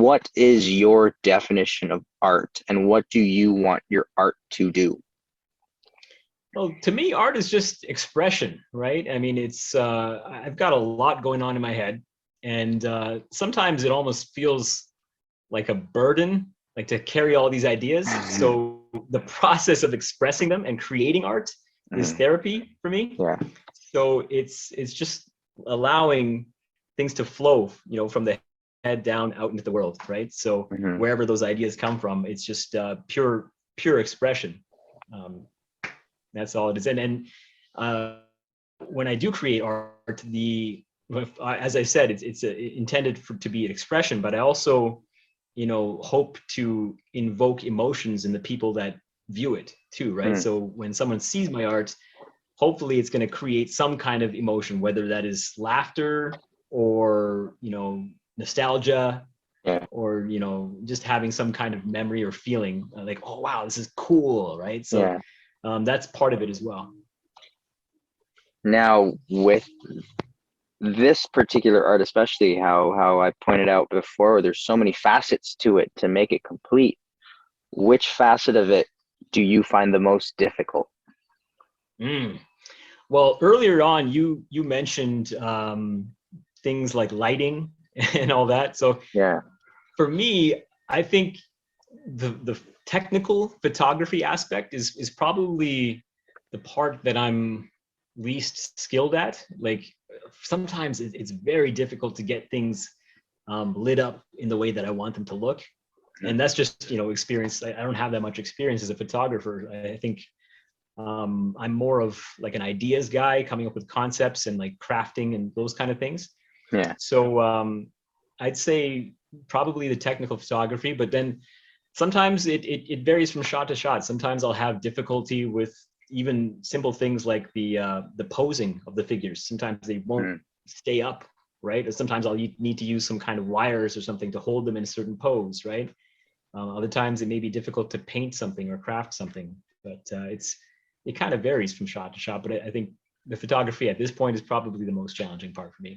what is your definition of art, and what do you want your art to do? Well, to me, art is just expression, right? I mean, it's I've got a lot going on in my head, and sometimes it almost feels like a burden, like to carry all these ideas. So the process of expressing them and creating art is Mhm. therapy for me. Yeah. So it's just allowing things to flow, from the head down out into the world, right? So Hmm. wherever those ideas come from, it's just pure expression. Um, that's all it is. And uh, when I do create art, as I said, it's intended to be an expression, but I also, hope to invoke emotions in the people that view it too, right? Mm. So when someone sees my art, hopefully it's going to create some kind of emotion, whether that is laughter or, nostalgia, Yeah. or, just having some kind of memory or feeling like, oh, wow, this is cool, right? So Yeah. that's part of it as well. Now, with this particular art, especially how I pointed out before, there's so many facets to it to make it complete. Which facet of it do you find the most difficult? Mm. Well, earlier on, you mentioned things like lighting and all that. So Yeah. for me, I think the technical photography aspect is probably the part that I'm least skilled at. Like sometimes it's very difficult to get things lit up in the way that I want them to look. And that's just, experience. I don't have that much experience as a photographer. I think I'm more of like an ideas guy, coming up with concepts and like crafting and those kind of things. Yeah. So I'd say probably the technical photography, but then sometimes it varies from shot to shot. Sometimes I'll have difficulty with even simple things like the posing of the figures. Sometimes they won't Mm. stay up, right? Or sometimes I'll need to use some kind of wires or something to hold them in a certain pose, right? Other times it may be difficult to paint something or craft something, but it kind of varies from shot to shot. But I think the photography at this point is probably the most challenging part for me.